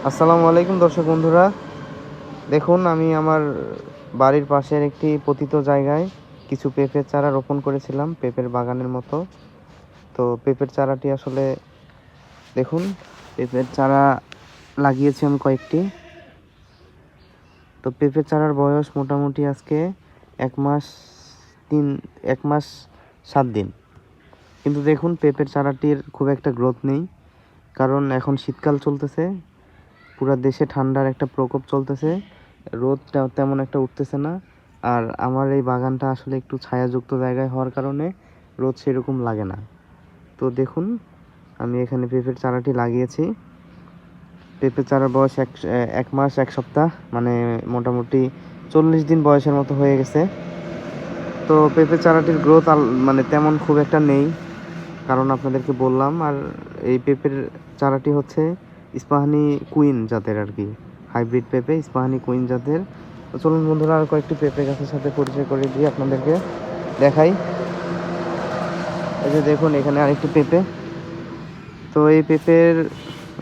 আসসালামু আলাইকুম দর্শক বন্ধুরা, দেখুন আমি আমার বাড়ির পাশের একটি পতিত জায়গায় কিছু পেঁপের চারা রোপণ করেছিলাম, পেঁপের বাগানের মতো। তো পেঁপের চারাটি আসলে দেখুন, পেঁপের চারা লাগিয়েছি আমি কয়েকটি। তো পেঁপের চারার বয়স মোটামুটি আজকে এক মাস তিন 1 মাস 7 দিন। কিন্তু দেখুন পেঁপের চারাটির খুব একটা গ্রোথ নেই, কারণ এখন শীতকাল চলতেছে, পুরা দেশে ঠান্ডার একটা প্রকোপ চলতেছে, রোদটা তেমন একটা উঠতেছে না। আর আমার এই বাগানটা আসলে একটু ছায়াযুক্ত জায়গায় হওয়ার কারণে রোদ সেরকম লাগে না। তো দেখুন আমি এখানে পেঁপের চারাটি লাগিয়েছি। পেঁপের চারার বয়স 1 মাস 1 সপ্তাহ, মানে মোটামুটি 40 দিন বয়সের মতো হয়ে গেছে। তো পেঁপের চারাটির গ্রোথ মানে তেমন খুব একটা নেই, কারণ আপনাদেরকে বললাম। আর এই পেঁপের চারাটি হচ্ছে ইস্পাহানি কুইন জাতের আর কি, হাইব্রিড পেঁপে, ইস্পাহানি কুইন জাতের। তো চলুন বন্ধুরা, আর কয়েকটি পেঁপে গাছের সাথে পরিচয় করে দিয়ে আপনাদেরকে দেখাই। এই যে দেখুন এখানে আরেকটি পেঁপে। তো এই পেঁপের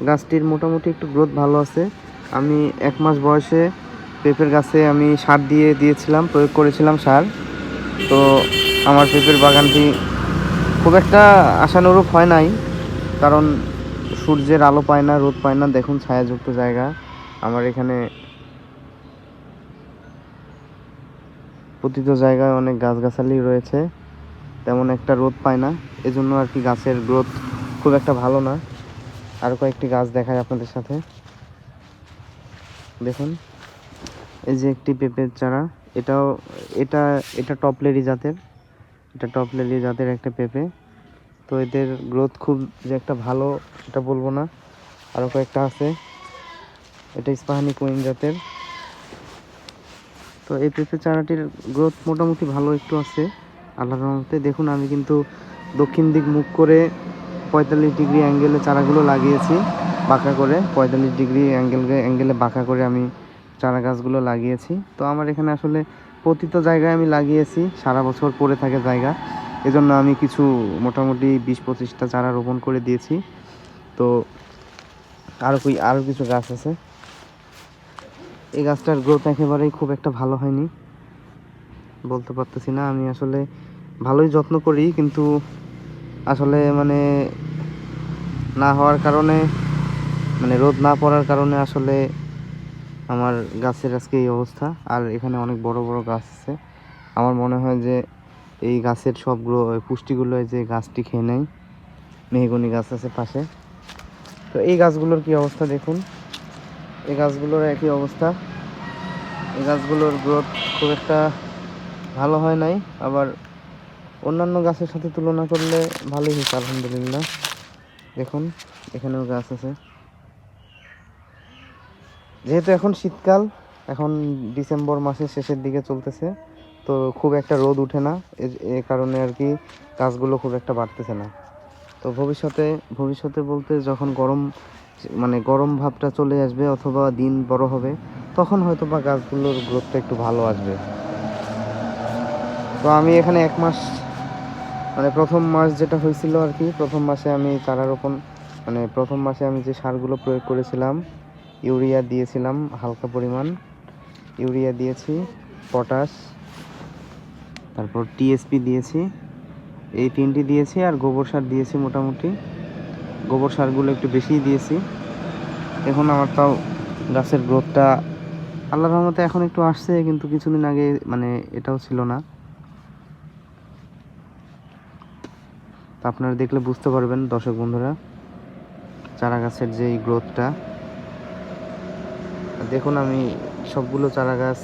গাছটির মোটামুটি একটু গ্রোথ ভালো আছে। আমি 1 মাস বয়সে পেঁপের গাছে আমি সার দিয়েছিলাম, প্রয়োগ করেছিলাম সার। তো আমার পেঁপের বাগানটি খুব একটা আশানুরূপ হয় নাই, কারণ সূর্যের আলো পায় না, রোদ পায় না। দেখুন ছায়াযুক্ত জায়গা আমার এখানে, প্রতিটা জায়গায় অনেক গাছগাছালি রয়েছে, তেমন একটা রোদ পায় না, এজন্য আর কি গাছের গ্রোথ খুব একটা ভালো না। আরও কয়েকটি গাছ দেখাই আপনাদের সাথে। দেখুন এই যে একটি পেঁপের চারা, এটাও এটা এটা টপলেরি জাতের, এটা টপলেরি জাতের একটা পেঁপে। তো এদের গ্রোথ খুব যে একটা ভালো এটা বলবো না। আরও কয়েকটা আছে, এটা ইস্পাহানি কুইন জাতের। তো এই পেঁপে চারাটির গ্রোথ মোটামুটি ভালো একটু আছে আল্লাহর রহমতে। দেখুন আমি কিন্তু দক্ষিণ দিক মুখ করে 45 ডিগ্রি অ্যাঙ্গেলে চারাগুলো লাগিয়েছি, বাঁকা করে 45 ডিগ্রি অ্যাঙ্গেলে বাঁকা করে আমি চারা গাছগুলো লাগিয়েছি। তো আমার এখানে আসলে পতিত জায়গায় আমি লাগিয়েছি, সারা বছর পড়ে থাকে জায়গা, এজন্য আমি কিছু মোটামুটি 20-25টা চারা রোপণ করে দিয়েছি। তো আরও কিছু গাছ আছে। এই গাছটার গ্রোথ একেবারেই খুব একটা ভালো হয়নি, বলতে পারতেছি না। আমি আসলে ভালোই যত্ন করি, কিন্তু আসলে মানে না হওয়ার কারণে, মানে রোদ না পড়ার কারণে আসলে আমার গাছের আজকে এই অবস্থা। আর এখানে অনেক বড় বড় গাছ আছে, আমার মনে হয় যে এই গাছের সবগুলো পুষ্টিগুলো যে গাছটি খেয়ে নেয়। মেহগনি গাছ আছে পাশে। তো এই গাছগুলোর কি অবস্থা দেখুন, এই গাছগুলোর একই অবস্থা। এই গাছগুলোর গ্রোথ খুব একটা ভালো হয় নাই, আবার অন্যান্য গাছের সাথে তুলনা করলে ভালোই হয়েছে আলহামদুলিল্লাহ। দেখুন এখানেও গাছ আছে। যেহেতু এখন শীতকাল, এখন ডিসেম্বর মাসের শেষের দিকে চলতেছে, তো খুব একটা রোদ উঠে না, এ কারণে আর কি গাছগুলো খুব একটা বাড়তেছে না। তো ভবিষ্যতে বলতে যখন মানে গরম ভাবটা চলে আসবে অথবা দিন বড় হবে, তখন হয়তো বা গাছগুলোর গ্রোথটা একটু ভালো আসবে। তো আমি এখানে 1 মাস, মানে প্রথম মাস যেটা হয়েছিল আর কি, প্রথম মাসে আমি চারা রোপণ, মানে প্রথম মাসে আমি যে সারগুলো প্রয়োগ করেছিলাম, ইউরিয়া দিয়েছিলাম হালকা পরিমাণ, ইউরিয়া দিয়েছি, পটাশ, তারপর টিএসপি দিয়েছি, এই 3টি দিয়েছি। আর গোবর সার দিয়েছি, মোটামুটি গোবর সারগুলো একটু বেশিই দিয়েছি। এখন আমার তাও গাছের গ্রোথটা আল্লাহর রহমতে এখন একটু আসছে, কিন্তু কিছুদিন আগে মানে এটাও ছিল না। তা আপনারা দেখলে বুঝতে পারবেন দর্শক বন্ধুরা চারা গাছের যে এই গ্রোথটা। দেখুন আমি সবগুলো চারা গাছ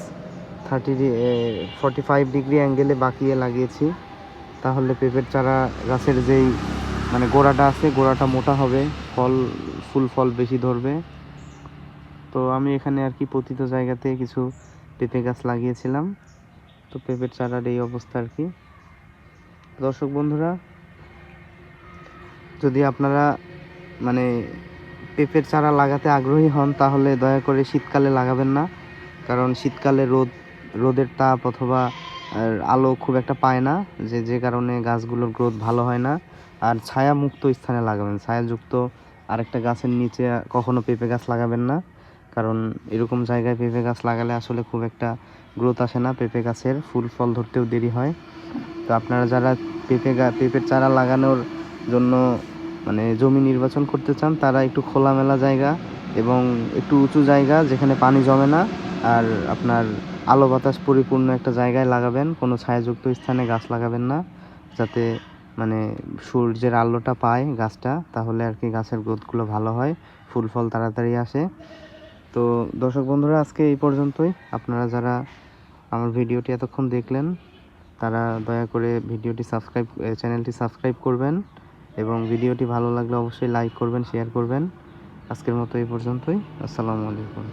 45 ডিগ্রি অ্যাঙ্গেলে বাঁকিয়ে লাগিয়েছি, তাহলে পেঁপের চারা গাছের যেই মানে গোড়াটা আছে, গোড়াটা মোটা হবে, ফুল ফল বেশি ধরবে। তো আমি এখানে আর কি পতিত জায়গাতে কিছু পেঁপে গাছ লাগিয়েছিলাম। তো পেঁপের চারার এই অবস্থা আর কি। দর্শক বন্ধুরা, যদি আপনারা মানে পেঁপের চারা লাগাতে আগ্রহী হন, তাহলে দয়া করে শীতকালে লাগাবেন না, কারণ শীতকালে রোদের তাপ অথবা আলো খুব একটা পায় না, যে কারণে গাছগুলোর গ্রোথ ভালো হয় না। আর ছায়ামুক্ত স্থানে লাগাবেন, ছায়াযুক্ত আরেকটা গাছের নিচে কখনো পেঁপে গাছ লাগাবেন না, কারণ এরকম জায়গায় পেঁপে গাছ লাগালে আসলে খুব একটা গ্রোথ আসে না, পেঁপে গাছের ফুল ফল ধরতেও দেরি হয়। তো আপনারা যারা পেঁপের চারা লাগানোর জন্য মানে জমি নির্বাচন করতে চান, তারা একটু খোলামেলা জায়গা এবং একটু উঁচু জায়গা যেখানে পানি জমে না আর আপনার আলো বাতাস পরিপূর্ণ একটা জায়গায় লাগাবেন। কোনো ছায়াযুক্ত স্থানে গাছ লাগাবেন না, যাতে মানে সূর্যের আলোটা পায় গাছটা, তাহলে আর কি গাছের গ্রোথগুলো ভালো হয়, ফুল ফল তাড়াতাড়ি আসে। তো দর্শক বন্ধুরা, আজকে এই পর্যন্তই। আপনারা যারা আমার ভিডিওটি এতক্ষণ দেখলেন, তারা দয়া করে চ্যানেলটি সাবস্ক্রাইব করবেন এবং ভিডিওটি ভালো লাগলে অবশ্যই লাইক করবেন, শেয়ার করবেন। আজকের মতো এই পর্যন্তই। আসসালামু আলাইকুম।